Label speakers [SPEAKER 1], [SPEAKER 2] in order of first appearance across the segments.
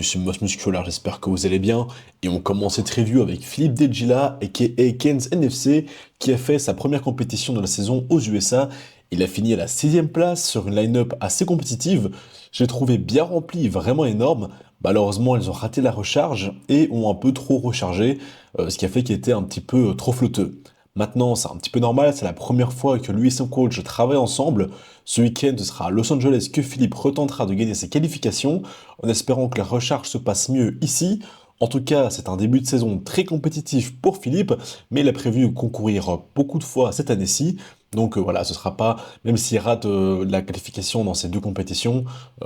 [SPEAKER 1] bienvenue sur Moss Muscular, j'espère que vous allez bien. Et on commence cette review avec Philippe Desjila, aka Ken's NFC, qui a fait sa première compétition de la saison aux USA. Il a fini à la 6ème place sur une line-up assez compétitive. J'ai trouvé bien remplie, vraiment énorme. Malheureusement, ils ont raté la recharge et ont un peu trop rechargé, ce qui a fait qu'il était un petit peu trop flotteux. Maintenant, c'est un petit peu normal, c'est la première fois que lui et son coach travaillent ensemble. Ce week-end, ce sera à Los Angeles que Philippe retentera de gagner ses qualifications, en espérant que la recharge se passe mieux ici. En tout cas, c'est un début de saison très compétitif pour Philippe, mais il a prévu concourir beaucoup de fois cette année-ci. Donc voilà, ce sera pas, même s'il rate la qualification dans ces deux compétitions,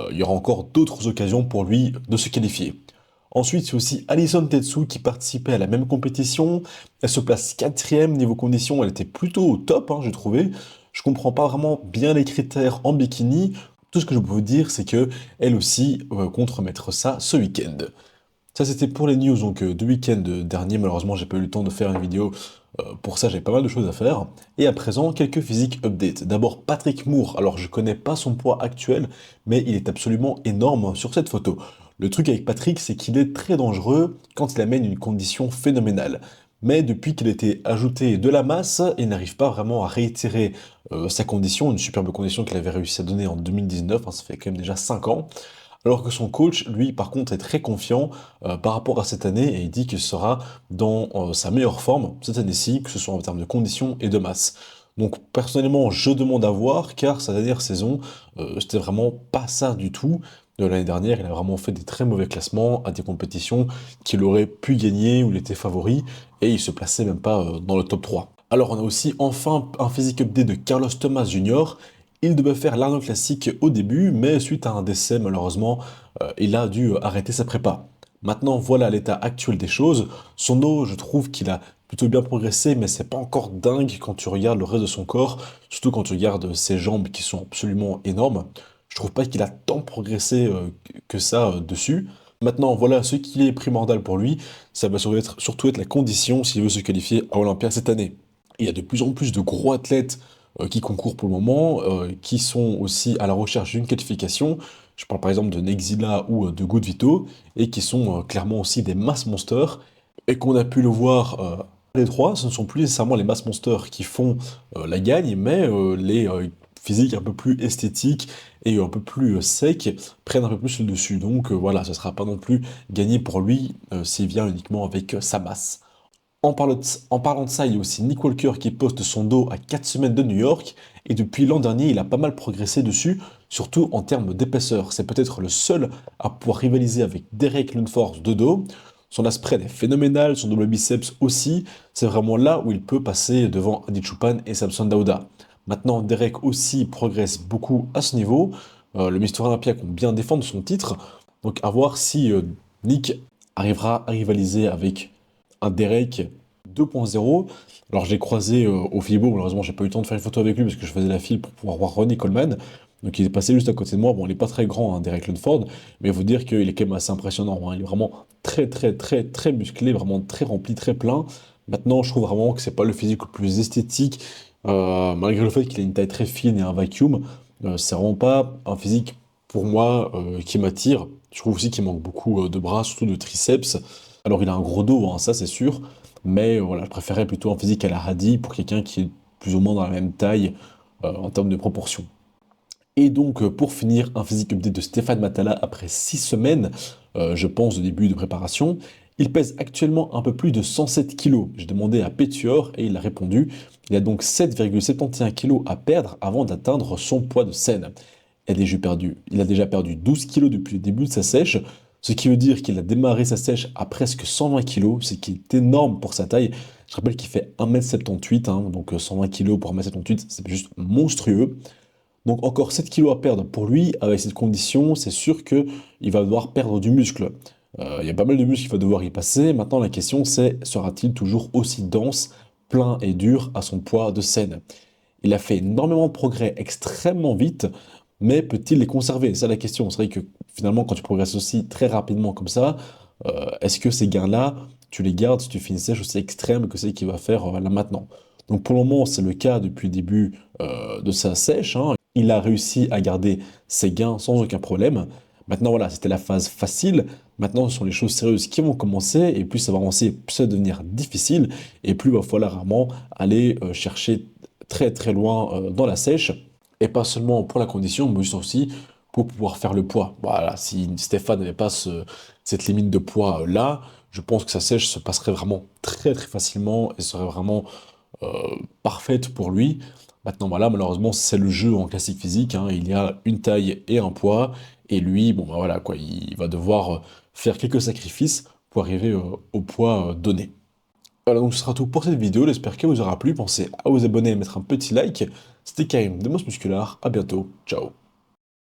[SPEAKER 1] il y aura encore d'autres occasions pour lui de se qualifier. Ensuite, c'est aussi Alison Tetsu qui participait à la même compétition. Elle se place quatrième niveau conditions, elle était plutôt au top, j'ai trouvé. Je comprends pas vraiment bien les critères en bikini. Tout ce que je peux vous dire, c'est que elle aussi compte remettre ça ce week-end. Ça, c'était pour les news donc du week-end dernier. Malheureusement, j'ai pas eu le temps de faire une vidéo. Pour ça, j'ai pas mal de choses à faire. Et à présent, quelques physiques updates. D'abord, Patrick Moore. Alors, je connais pas son poids actuel, mais il est absolument énorme sur cette photo. Le truc avec Patrick, c'est qu'il est très dangereux quand il amène une condition phénoménale. Mais depuis qu'il a été ajouté de la masse, il n'arrive pas vraiment à réitérer sa condition, une superbe condition qu'il avait réussi à donner en 2019, ça fait quand même déjà 5 ans. Alors que son coach, lui, par contre, est très confiant par rapport à cette année et il dit qu'il sera dans sa meilleure forme cette année-ci, que ce soit en termes de conditions et de masse. Donc personnellement, je demande à voir car sa dernière saison, c'était vraiment pas ça du tout. De l'année dernière, il a vraiment fait des très mauvais classements à des compétitions qu'il aurait pu gagner où il était favori et il se plaçait même pas dans le top 3. Alors on a aussi enfin un physique update de Carlos Thomas Jr. Il devait faire l'Arnold Classic au début, mais suite à un décès, malheureusement, il a dû arrêter sa prépa. Maintenant, voilà l'état actuel des choses. Son dos, je trouve qu'il a plutôt bien progressé, mais c'est pas encore dingue quand tu regardes le reste de son corps, surtout quand tu regardes ses jambes qui sont absolument énormes. Je trouve pas qu'il a tant progressé que ça dessus. Maintenant, voilà ce qui est primordial pour lui, ça va surtout être la condition s'il veut se qualifier à Olympia cette année. Il y a de plus en plus de gros athlètes qui concourent pour le moment, qui sont aussi à la recherche d'une qualification. Je parle par exemple de Nexila ou de Good Vito, et qui sont clairement aussi des mass monsters, et qu'on a pu le voir les trois, ce ne sont plus nécessairement les mass monsters qui font la gagne, mais les physiques un peu plus esthétiques et un peu plus secs prennent un peu plus le dessus. Donc voilà, ce ne sera pas non plus gagné pour lui s'il vient uniquement avec sa masse. En parlant de ça, il y a aussi Nick Walker qui poste son dos à 4 semaines de New York, et depuis l'an dernier, il a pas mal progressé dessus, surtout en termes d'épaisseur. C'est peut-être le seul à pouvoir rivaliser avec Derek Lundfors de dos. Son spread est phénoménal, son double biceps aussi. C'est vraiment là où il peut passer devant Adi Chupan et Samson Dauda. Maintenant, Derek aussi progresse beaucoup à ce niveau. Le Mister Olympia compte bien défendre son titre. Donc à voir si Nick arrivera à rivaliser avec un Derek 2.0. Alors j'ai croisé au Philibo, malheureusement j'ai pas eu le temps de faire une photo avec lui parce que je faisais la file pour pouvoir voir Ronnie Coleman. Donc il est passé juste à côté de moi. Bon, il est pas très grand, Derek Lundford, mais il faut dire qu'il est quand même assez impressionnant. Il est vraiment très très très très musclé, vraiment très rempli, très plein. Maintenant, je trouve vraiment que c'est pas le physique le plus esthétique, malgré le fait qu'il a une taille très fine et un vacuum. C'est vraiment pas un physique pour moi qui m'attire. Je trouve aussi qu'il manque beaucoup de bras, surtout de triceps. Alors il a un gros dos, ça c'est sûr, mais voilà, je préférais plutôt un physique à la Hadi pour quelqu'un qui est plus ou moins dans la même taille en termes de proportion. Et donc pour finir, un physique update de Stéphane Matala après 6 semaines, je pense, de début de préparation. Il pèse actuellement un peu plus de 107 kg. J'ai demandé à Pétuor et il a répondu. Il a donc 7,71 kg à perdre avant d'atteindre son poids de scène. Il a déjà perdu 12 kilos depuis le début de sa sèche, ce qui veut dire qu'il a démarré sa sèche à presque 120 kilos, ce qui est énorme pour sa taille. Je rappelle qu'il fait 1m78, donc 120 kilos pour 1m78, c'est juste monstrueux. Donc encore 7 kilos à perdre pour lui, avec cette condition, c'est sûr qu'il va devoir perdre du muscle. Il y a pas mal de muscles qu'il va devoir y passer. Maintenant, la question c'est, sera-t-il toujours aussi dense, plein et dur à son poids de scène? Il a fait énormément de progrès extrêmement vite, mais peut-il les conserver? C'est ça la question. C'est vrai que finalement, quand tu progresses aussi très rapidement comme ça, est-ce que ces gains-là, tu les gardes si tu fais une sèche aussi extrême que celle qu'il va faire là maintenant? Donc pour le moment, c'est le cas depuis le début de sa sèche. Il a réussi à garder ses gains sans aucun problème. Maintenant, voilà, c'était la phase facile. Maintenant, ce sont les choses sérieuses qui vont commencer. Et plus ça va avancer, plus ça va devenir difficile. Et plus il va falloir vraiment aller chercher très très loin dans la sèche. Et pas seulement pour la condition, mais aussi pour pouvoir faire le poids. Voilà, si Stéphane n'avait pas cette limite de poids là, je pense que sa sèche se passerait vraiment très très facilement et serait vraiment parfaite pour lui. Maintenant, voilà, malheureusement, c'est le jeu en classique physique, hein. Il y a une taille et un poids, et lui, bon, bah voilà, quoi, il va devoir faire quelques sacrifices pour arriver au poids donné. Voilà, donc ce sera tout pour cette vidéo, j'espère qu'elle vous aura plu. Pensez à vous abonner et mettre un petit like. C'était Karim de Moss Muscular, à bientôt, ciao.